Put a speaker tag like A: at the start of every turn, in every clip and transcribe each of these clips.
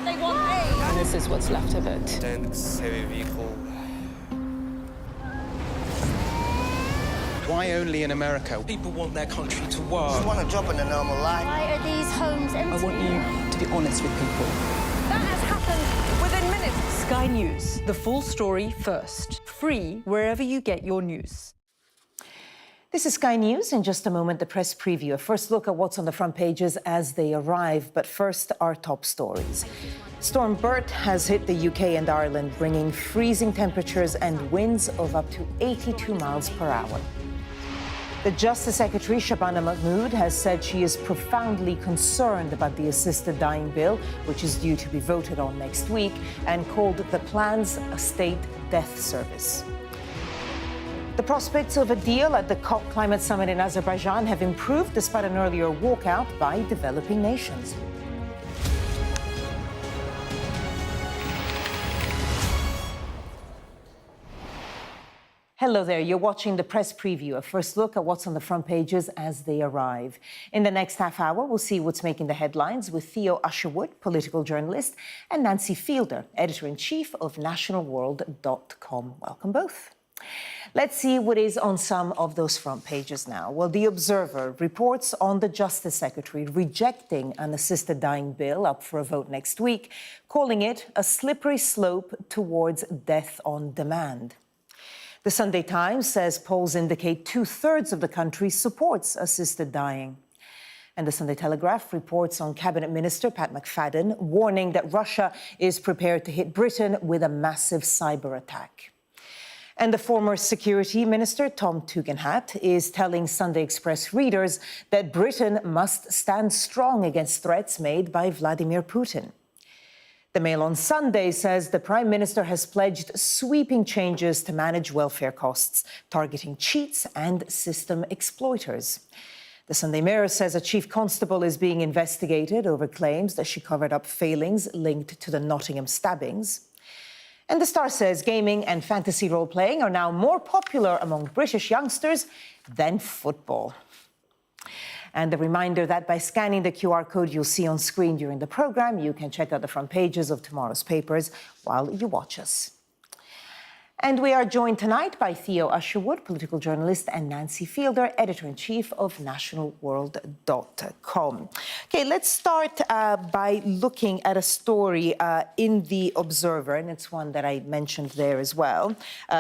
A: They want aid.
B: And this is what's left of it.
C: Tanks, heavy vehicle.
D: Why only in America?
C: People want their country to work.
E: Just want a job in a normal life.
A: Why are these homes empty?
B: I want you to be honest with people.
A: That has happened within minutes.
F: Sky News, the full story first. Free wherever you get your news.
G: This is Sky News. In just a moment, the press preview. A first look at what's on the front pages as they arrive. But first, our top stories. Storm Bert has hit the UK and Ireland, bringing freezing temperatures and winds of up to 82 miles per hour. The Justice Secretary, Shabana Mahmood, has said she is profoundly concerned about the assisted dying bill, which is due to be voted on next week, and called the plans a state death service. The prospects of a deal at the COP Climate Summit in Azerbaijan have improved despite an earlier walkout by developing nations. Hello there, you're watching the press preview, a first look at what's on the front pages as they arrive. In the next half hour, we'll see what's making the headlines with Theo Usherwood, political journalist, and Nancy Fielder, editor-in-chief of nationalworld.com. Welcome both. Let's see what is on some of those front pages now. Well, The Observer reports on the Justice Secretary rejecting an assisted dying bill up for a vote next week, calling it a slippery slope towards death on demand. The Sunday Times says polls indicate 2/3 of the country supports assisted dying. And the Sunday Telegraph reports on Cabinet Minister Pat McFadden warning that Russia is prepared to hit Britain with a massive cyber attack. And the former Security Minister, Tom Tugendhat, is telling Sunday Express readers that Britain must stand strong against threats made by Vladimir Putin. The Mail on Sunday says the Prime Minister has pledged sweeping changes to manage welfare costs, targeting cheats and system exploiters. The Sunday Mirror says a chief constable is being investigated over claims that she covered up failings linked to the Nottingham stabbings. And the Star says gaming and fantasy role-playing are now more popular among British youngsters than football. And a reminder that by scanning the QR code you'll see on screen during the programme, you can check out the front pages of tomorrow's papers while you watch us. And we are joined tonight by Theo Usherwood, political journalist, and Nancy Fielder, editor-in-chief of nationalworld.com. OK, let's start by looking at a story in The Observer, and it's one that I mentioned there as well.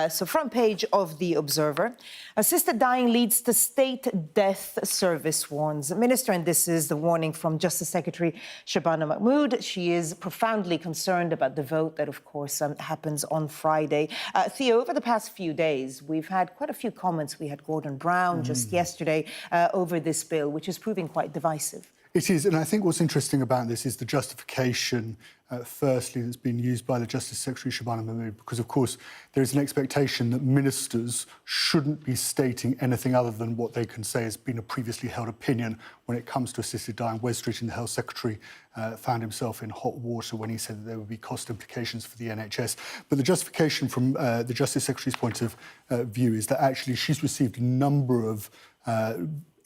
G: So front page of The Observer, assisted dying leads to state death service, warns the minister. And this is the warning from Justice Secretary Shabana Mahmood. She is profoundly concerned about the vote that, of course, happens on Friday. Theo, over the past few days, we've had quite a few comments. We had Gordon Brown just yesterday over this bill, which is proving quite divisive.
H: It is, and I think what's interesting about this is the justification, firstly, that's been used by the Justice Secretary, Shabana Mahmood, because, of course, there is an expectation that ministers shouldn't be stating anything other than what they can say has been a previously held opinion when it comes to assisted dying. Wes Streeting, the Health Secretary, found himself in hot water when he said that there would be cost implications for the NHS. But the justification from the Justice Secretary's point of view is that actually she's received a number of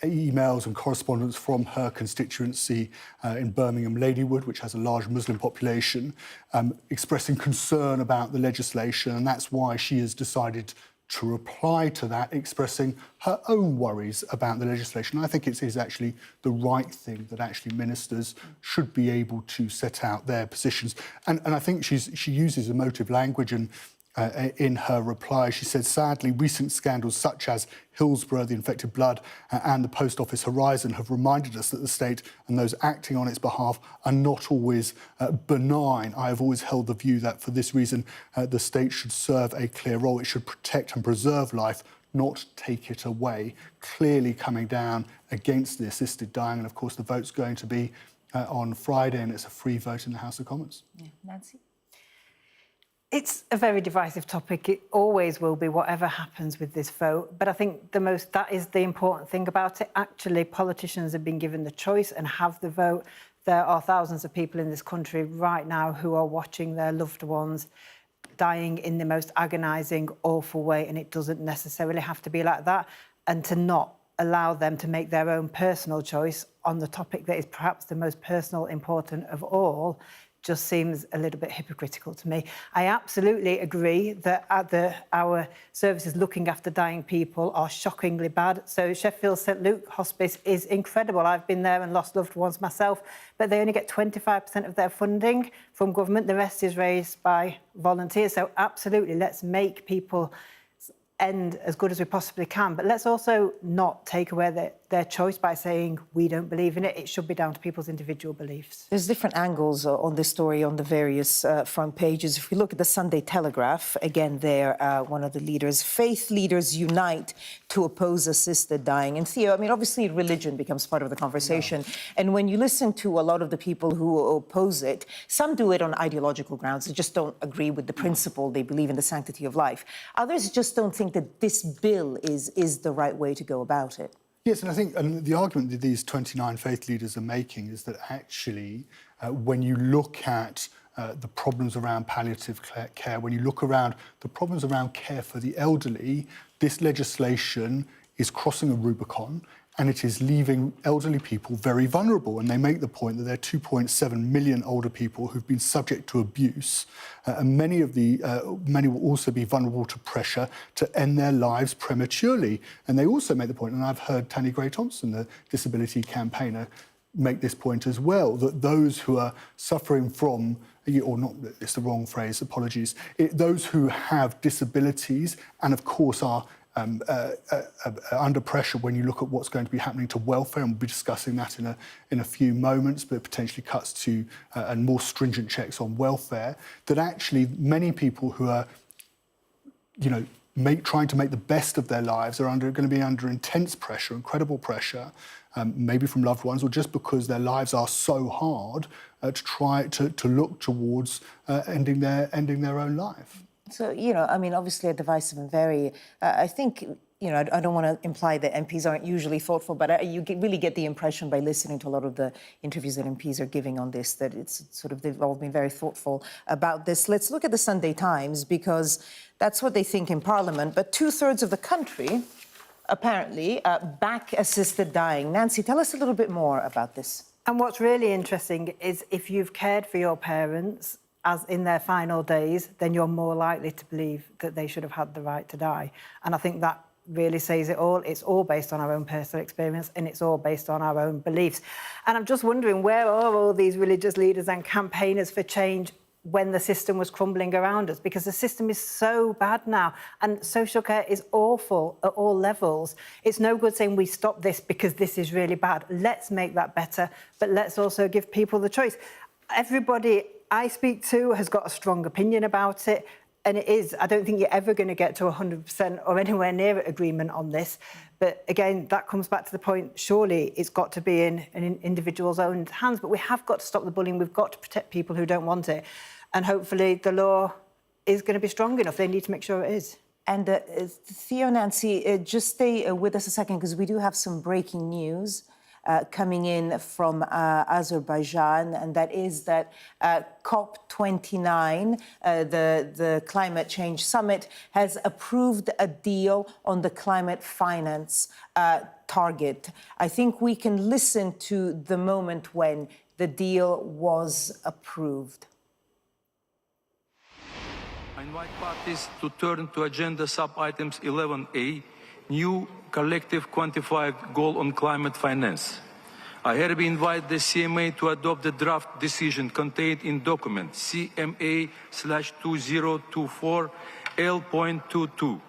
H: emails and correspondence from her constituency in Birmingham, Ladywood, which has a large Muslim population, expressing concern about the legislation, and that's why she has decided to reply to that, expressing her own worries about the legislation. I think it is actually the right thing that actually ministers should be able to set out their positions. And I think she uses emotive language, and in her reply, she said, sadly, recent scandals such as Hillsborough, the infected blood, and the Post Office Horizon have reminded us that the state and those acting on its behalf are not always benign. I have always held the view that for this reason, the state should serve a clear role. It should protect and preserve life, not take it away. Clearly coming down against the assisted dying. And of course, the vote's going to be on Friday, and it's a free vote in the House of Commons.
G: Yeah. Nancy?
I: It's a very divisive topic. It always will be, whatever happens with this vote. But I think that is the important thing about it. Actually, politicians have been given the choice and have the vote. There are thousands of people in this country right now who are watching their loved ones dying in the most agonising, awful way, and it doesn't necessarily have to be like that. And to not allow them to make their own personal choice on the topic that is perhaps the most personal, important of all, just seems a little bit hypocritical to me. I absolutely agree that our services looking after dying people are shockingly bad. So Sheffield St Luke Hospice is incredible. I've been there and lost loved ones myself, but they only get 25% of their funding from government. The rest is raised by volunteers. So absolutely, let's make people end as good as we possibly can. But let's also not take away their choice by saying we don't believe in it. It should be down to people's individual beliefs.
G: There's different angles on this story on the various front pages. If we look at the Sunday Telegraph, again there, one of the leaders, faith leaders unite to oppose assisted dying. And Theo, I mean, obviously religion becomes part of the conversation. Yeah. And when you listen to a lot of the people who oppose it, some do it on ideological grounds. They just don't agree with the principle. They believe in the sanctity of life. Others just don't think that this bill is the right way to go about it.
H: Yes, and I think the argument that these 29 faith leaders are making is that actually, when you look at the problems around palliative care, when you look around the problems around care for the elderly, this legislation is crossing a Rubicon and it is leaving elderly people very vulnerable. And they make the point that there are 2.7 million older people who've been subject to abuse, and many will also be vulnerable to pressure to end their lives prematurely. And they also make the point, and I've heard Tanni Grey-Thompson, the disability campaigner, make this point as well, that those who are suffering from, or not, it's the wrong phrase, apologies, those who have disabilities and of course are under pressure when you look at what's going to be happening to welfare, and we'll be discussing that in a few moments, but potentially cuts to and more stringent checks on welfare, that actually many people who are, trying to make the best of their lives are going to be under intense pressure, incredible pressure, maybe from loved ones, or just because their lives are so hard, to try to look towards ending their own life.
G: So, I mean, obviously a divisive and very, I think, I don't want to imply that MPs aren't usually thoughtful, but you really get the impression by listening to a lot of the interviews that MPs are giving on this, that it's sort of, they've all been very thoughtful about this. Let's look at the Sunday Times, because that's what they think in Parliament, but 2/3 of the country, apparently, back assisted dying. Nancy, tell us a little bit more about this.
I: And what's really interesting is if you've cared for your parents, as in their final days, then you're more likely to believe that they should have had the right to die. And I think that really says it all. It's all based on our own personal experience and it's all based on our own beliefs. And I'm just wondering, where are all these religious leaders and campaigners for change when the system was crumbling around us? Because the system is so bad now and social care is awful at all levels. It's no good saying we stop this because this is really bad. Let's make that better, but let's also give people the choice. Everybody I speak to has got a strong opinion about it, and it is. I don't think you're ever going to get to 100% or anywhere near agreement on this. But again, that comes back to the point, surely it's got to be in an individual's own hands, but we have got to stop the bullying. We've got to protect people who don't want it. And hopefully the law is going to be strong enough. They need to make sure it is.
G: And Theo, Nancy, just stay with us a second, because we do have some breaking news coming in from Azerbaijan, and that is that COP29, the climate change summit, has approved a deal on the climate finance target. I think we can listen to the moment when the deal was approved.
D: I invite parties to turn to agenda sub-items 11A, new collective quantified goal on climate finance. I hereby invite the CMA to adopt the draft decision contained in document CMA/2024 L.22.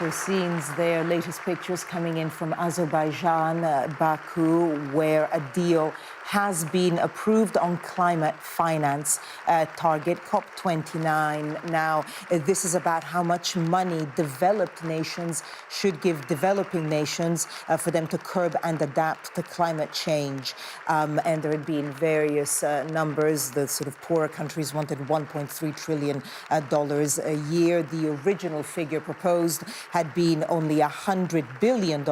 G: So scenes there, latest pictures coming in from Azerbaijan, Baku, where a deal has been approved on climate finance target, COP29. Now, this is about how much money developed nations should give developing nations for them to curb and adapt to climate change. And there had been various numbers. The sort of poorer countries wanted $1.3 trillion a year. The original figure proposed had been only $100 billion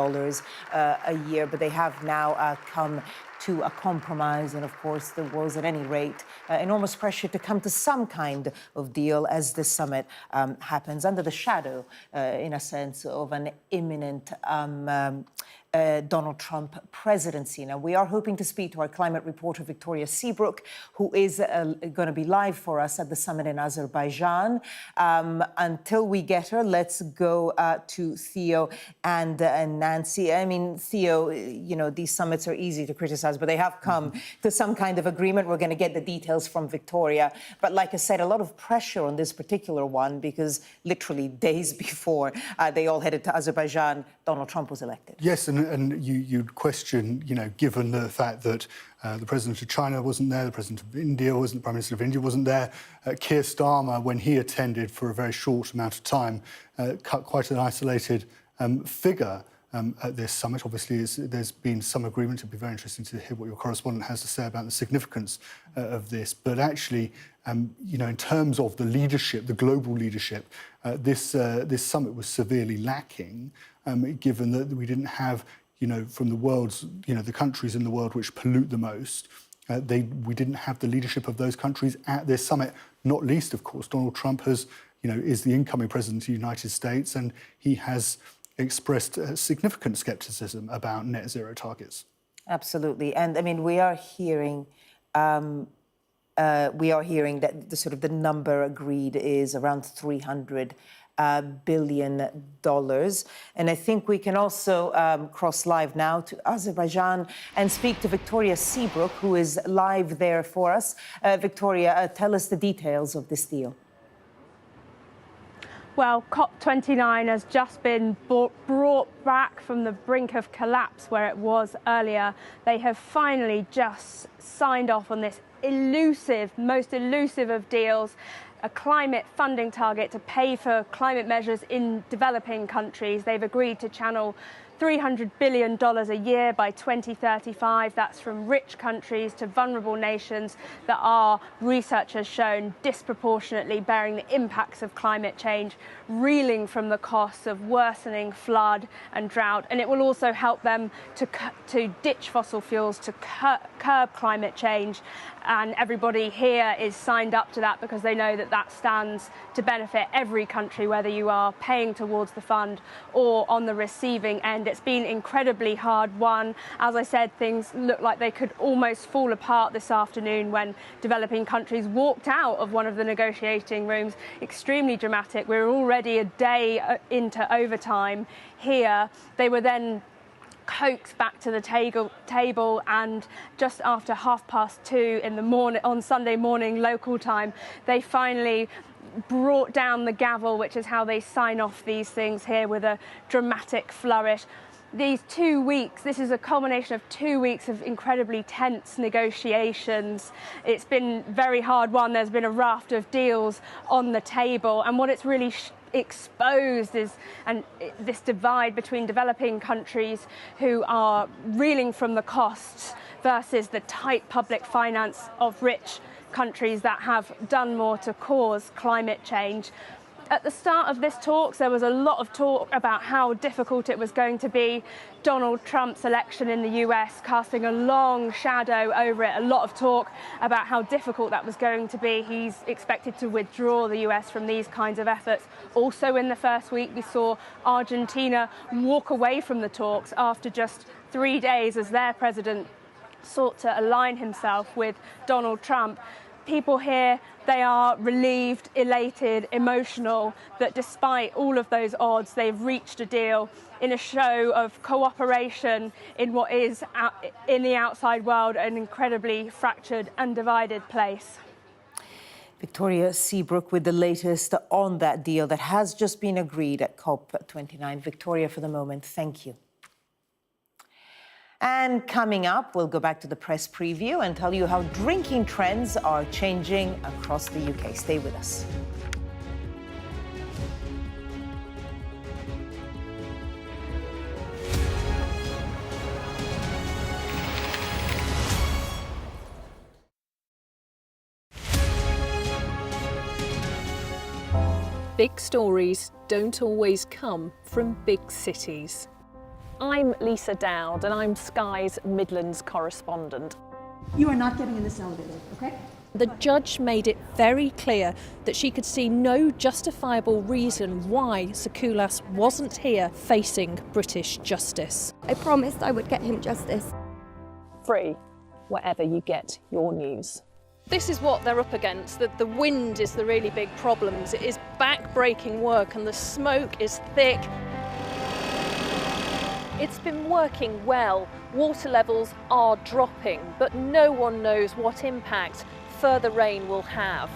G: a year, but they have now come to a compromise. And of course, there was at any rate enormous pressure to come to some kind of deal as this summit happens under the shadow, in a sense, of an imminent Donald Trump presidency. Now, we are hoping to speak to our climate reporter, Victoria Seabrook, who is going to be live for us at the summit in Azerbaijan. Until we get her, let's go to Theo and Nancy. I mean, Theo, you know, these summits are easy to criticize, but they have come to some kind of agreement. We're going to get the details from Victoria. But like I said, a lot of pressure on this particular one because literally days before they all headed to Azerbaijan, Donald Trump was elected.
H: Yes, and you'd question, you know, given the fact that the president of China wasn't there, the president of India wasn't, the Prime Minister of India wasn't there. Keir Starmer, when he attended for a very short amount of time, cut quite an isolated figure at this summit. Obviously, there's been some agreement. It'd be very interesting to hear what your correspondent has to say about the significance of this. But actually, you know, in terms of the leadership, the global leadership, this summit was severely lacking, given that we didn't have, you know, from the world's, you know, the countries in the world which pollute the most, we didn't have the leadership of those countries at this summit. Not least, of course, Donald Trump is the incoming president of the United States, and he has expressed significant scepticism about net zero targets. Absolutely, and I mean we are hearing that the number agreed is around $300 billion, and I think we can also cross live now to Azerbaijan and speak to Victoria Seabrook, who is live there for us. Victoria, tell us the details of this deal.
E: Well, COP29 has just been brought back from the brink of collapse where it was earlier. They have finally just signed off on this elusive, most elusive of deals, a climate funding target to pay for climate measures in developing countries. They've agreed to channel $300 billion a year by 2035. That's from rich countries to vulnerable nations that are, research has shown, disproportionately bearing the impacts of climate change, reeling from the costs of worsening flood and drought. And it will also help them to ditch fossil fuels, to curb climate change. And everybody here is signed up to that because they know that that stands to benefit every country, whether you are paying towards the fund or on the receiving end. It's been incredibly hard won. As I said, things look like they could almost fall apart this afternoon when developing countries walked out of one of the negotiating rooms. Extremely dramatic. We're already a day into overtime here. They were then coaxed back to the table, and just after 2:30 in the morning on Sunday morning local time, they finally brought down the gavel, which is how they sign off these things here, with a dramatic flourish. These 2 weeks, this is a culmination of 2 weeks of incredibly tense negotiations. It's been very hard won. There's been a raft of deals on the table, and what it's really exposed is this divide between developing countries who are reeling from the costs versus the tight public finance of rich countries that have done more to cause climate change. At the start of this talks, there was a lot of talk about how difficult it was going to be. Donald Trump's election in the US casting a long shadow over it, a lot of talk about how difficult that was going to be. He's expected to withdraw the US from these kinds of efforts. Also in the first week, we saw Argentina walk away from the talks after just 3 days as their president sought to align himself with Donald Trump. People here, they are relieved, elated, emotional that despite all of those odds, they've reached a deal in a show of cooperation in what is, in the outside world, an incredibly fractured and divided place.
G: Victoria Seabrook with the latest on that deal that has just been agreed at COP29. Victoria, for the moment, thank you. And coming up, we'll go back to the press preview and tell you how drinking trends are changing across the UK. Stay with us.
J: Big stories don't always come from big cities.
E: I'm Lisa Dowd and I'm Sky's Midlands correspondent.
K: You are not getting in this elevator, okay?
J: The judge made it very clear that she could see no justifiable reason why Sakulas wasn't here facing British justice.
K: I promised I would get him justice.
E: Free, wherever you get your news.
J: This is what they're up against. The wind is the really big problem. It is back-breaking work and the smoke is thick. It's been working well. Water levels are dropping, but no one knows what impact further rain will have.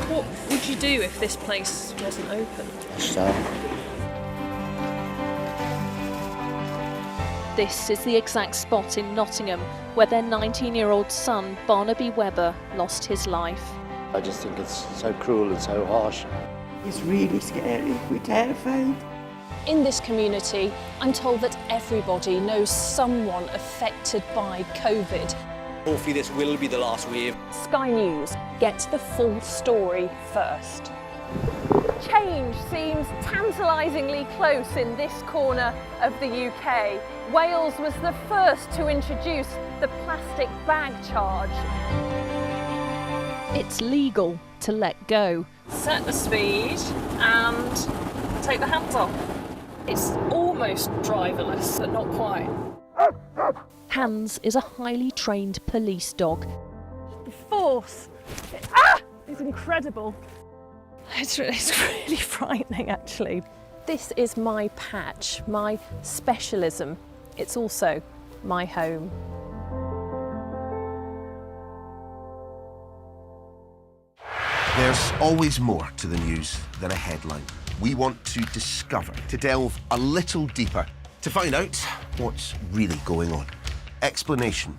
J: What would you do if this place wasn't open? This is the exact spot in Nottingham where their 19-year-old son, Barnaby Webber, lost his life.
L: I just think it's so cruel and so harsh.
K: It's really scary. We're terrified.
J: In this community, I'm told that everybody knows someone affected by COVID.
C: Hopefully this will be the last wave.
E: Sky News gets the full story first. Change seems tantalisingly close in this corner of the UK. Wales was the first to introduce the plastic bag charge.
J: It's legal to let go.
E: Set the speed and take the hands off.
J: It's almost driverless, but not quite. Hans is a highly trained police dog.
E: The force is incredible.
J: It's really frightening, actually. This is my patch, my specialism. It's also my home.
M: There's always more to the news than a headline. We want to discover, to delve a little deeper, to find out what's really going on. Explanation,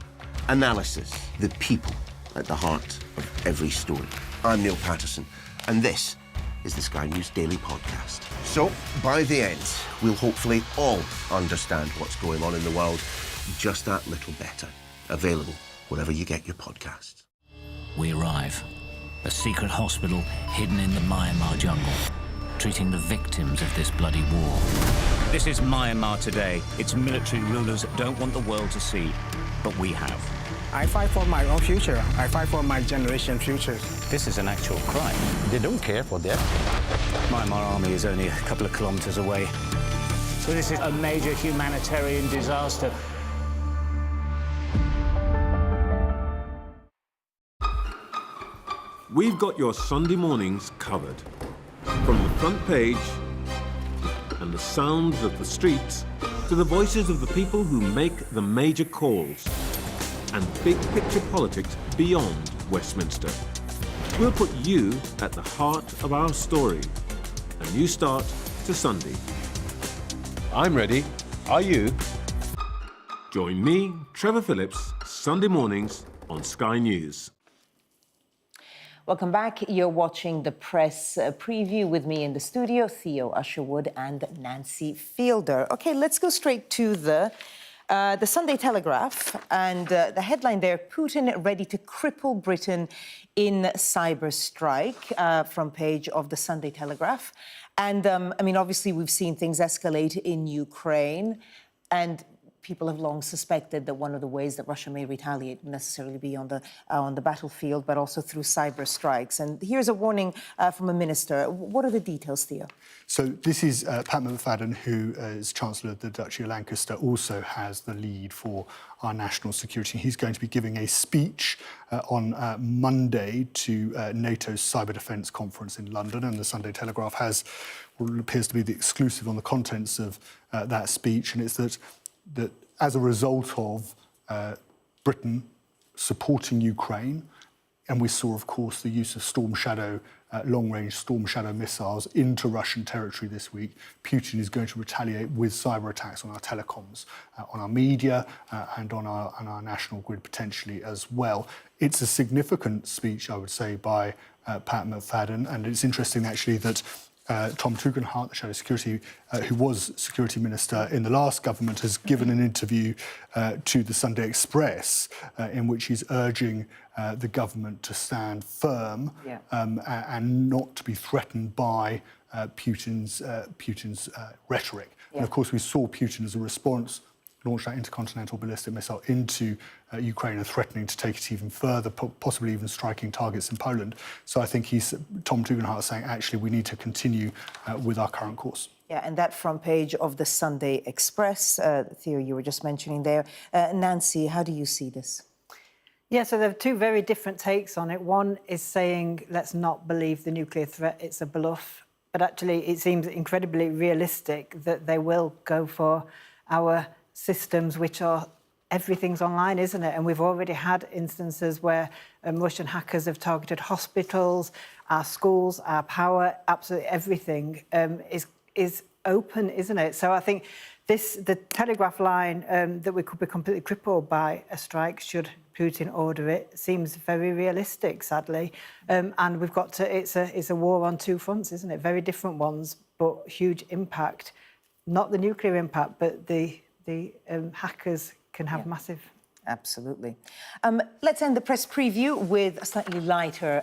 M: analysis, the people at the heart of every story. I'm Neil Patterson, and this is the Sky News Daily Podcast. So, by the end, we'll hopefully all understand what's going on in the world just that little better. Available wherever you get your podcasts.
N: We arrive. A secret hospital hidden in the Myanmar jungle, treating the victims of this bloody war.
O: This is Myanmar today. Its military rulers don't want the world to see, but we have.
P: I fight for my own future. I fight for my generation's future.
O: This is an actual crime.
P: They don't care for that.
O: Myanmar army is only a couple of kilometers away. So this is a major humanitarian disaster.
Q: We've got your Sunday mornings covered. From the front page and the sounds of the streets to the voices of the people who make the major calls and big picture politics beyond Westminster. We'll put you at the heart of our story. A new start to Sunday. I'm ready. Are you? Join me, Trevor Phillips, Sunday mornings on Sky News.
G: Welcome back. You're watching the press preview with me in the studio, Theo Usherwood and Nancy Fielder. Okay, let's go straight to the Sunday Telegraph. And the headline there, Putin ready to cripple Britain in cyber strike, front page of the Sunday Telegraph. And, I mean, obviously, we've seen things escalate in Ukraine. And people have long suspected that one of the ways that Russia may retaliate wouldn't necessarily be on the battlefield, but also through cyber strikes. And here's a warning from a minister. What are the details, Theo?
H: So this is Pat McFadden, who is Chancellor of the Duchy of Lancaster, also has the lead for our national security. He's going to be giving a speech on Monday to NATO's Cyber Defence Conference in London, and the Sunday Telegraph has what appears to be the exclusive on the contents of that speech, and it's that as a result of Britain supporting Ukraine And we saw, of course, the use of Storm Shadow, long-range Storm Shadow missiles into Russian territory this week. Putin is going to retaliate with cyber attacks on our telecoms, on our media, and on our national grid potentially as well. It's a significant speech, I would say, by Pat McFadden, and it's interesting actually that Tom Tugendhat, the Shadow Security, who was Security Minister in the last government, has given an interview to the Sunday Express in which he's urging the government to stand firm and not to be threatened by Putin's rhetoric. And of course, we saw Putin as a response launch that intercontinental ballistic missile into Ukraine and threatening to take it even further, possibly even striking targets in Poland. So I think Tom Tugendhat is saying, actually, we need to continue with our current course.
G: Yeah, and that front page of the Sunday Express, Theo, you were just mentioning there. Nancy, how do you see this?
I: Yeah, so there are two very different takes on it. One is saying, let's not believe the nuclear threat, it's a bluff. But actually, it seems incredibly realistic that they will go for our systems, which are, everything's online, isn't it? And we've already had instances where Russian hackers have targeted hospitals, our schools, our power, absolutely everything is open, isn't it? So I think the telegraph line that we could be completely crippled by a strike should Putin order it seems very realistic, sadly. And we've got to, it's a war on two fronts, isn't it? Very different ones, but huge impact. Not the nuclear impact, but the hackers can have massive.
G: Absolutely. Let's end the press preview with a slightly lighter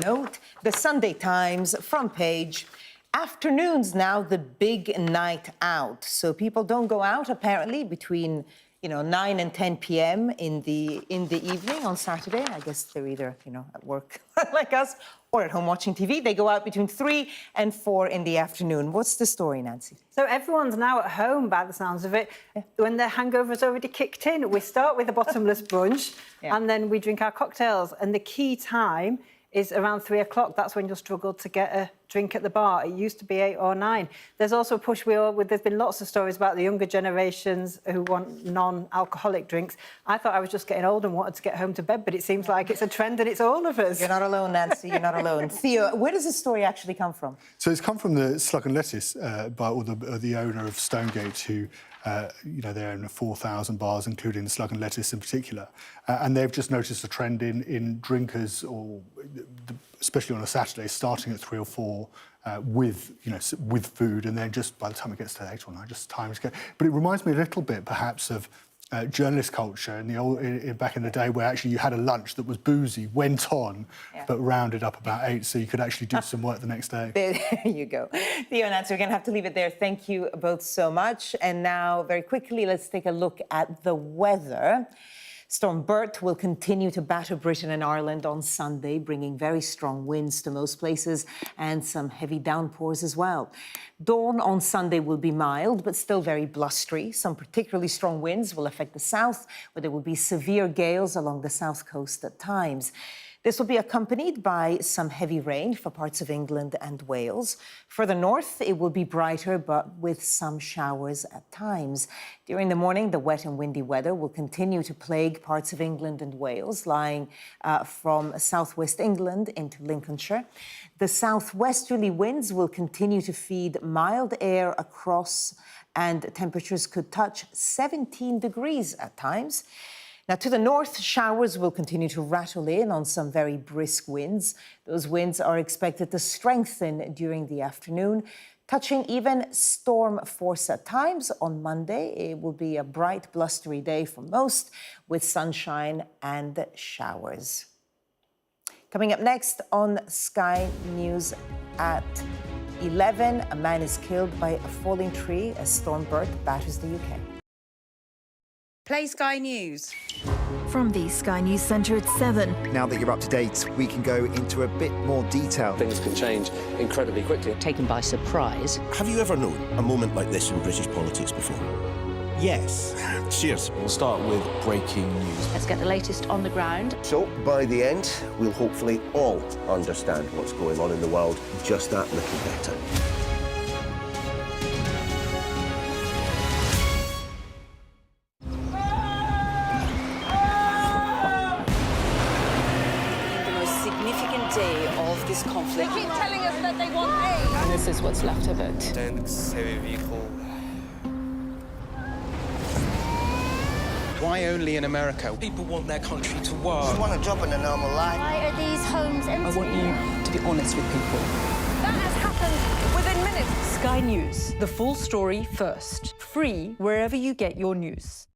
G: note. The Sunday Times front page. Afternoons now, the big night out. So people don't go out apparently between 9 and 10 p.m. in the evening on Saturday. I guess they're either at work like us or at home watching TV. They go out between 3 and 4 in the afternoon. What's the story, Nancy?
I: So everyone's now at home by the sounds of it. When their hangover's already kicked in, we start with a bottomless brunch and then we drink our cocktails. And the key time is around 3 o'clock. That's when you'll struggle to get a drink at the bar. It used to be 8 or 9. There's also a push. There's been lots of stories about the younger generations who want non-alcoholic drinks. I thought I was just getting old and wanted to get home to bed, but it seems like it's a trend and it's all of us.
G: You're not alone, Nancy. You're not alone. Theo, where does this story actually come from?
H: So it's come from the Slug and Lettuce, the owner of Stonegate, who they own 4,000 bars, including the Slug and Lettuce in particular. And they've just noticed a trend in drinkers, especially on a Saturday, starting at 3 or 4 with food, and then just by the time it gets to 8 or 9, just time to go. But it reminds me a little bit, perhaps, of journalist culture back in the day, where actually you had a lunch that was boozy, went on, but rounded up about 8, so you could actually do some work the next day.
G: There you go. Theo and Nancy, we're going to have to leave it there. Thank you both so much. And now, very quickly, let's take a look at the weather. Storm Bert will continue to batter Britain and Ireland on Sunday, bringing very strong winds to most places and some heavy downpours as well. Dawn on Sunday will be mild, but still very blustery. Some particularly strong winds will affect the south, where there will be severe gales along the south coast at times. This will be accompanied by some heavy rain for parts of England and Wales. Further north, it will be brighter, but with some showers at times. During the morning, the wet and windy weather will continue to plague parts of England and Wales, lying from southwest England into Lincolnshire. The southwesterly winds will continue to feed mild air across, and temperatures could touch 17 degrees at times. Now, to the north, showers will continue to rattle in on some very brisk winds. Those winds are expected to strengthen during the afternoon, touching even storm force at times. On Monday, it will be a bright, blustery day for most, with sunshine and showers. Coming up next on Sky News at 11, a man is killed by a falling tree as Storm Bert batters the UK.
R: Play Sky News.
S: From the Sky News Centre at 7.
T: Now that you're up to date, we can go into a bit more detail.
C: Things can change incredibly quickly.
N: Taken by surprise.
M: Have you ever known a moment like this in British politics before?
T: Yes.
M: Cheers.
U: We'll start with breaking news.
F: Let's get the latest on the ground.
M: So, by the end, we'll hopefully all understand what's going on in the world just that little better.
A: They want aid.
F: And this is what's left of it.
B: Heavy vehicle.
U: Why only in America?
B: People want their country to work.
L: Just want a job in a normal life.
A: Why are these homes empty?
F: I want you to be honest with people.
A: That has happened within minutes.
F: Sky News, the full story first. Free wherever you get your news.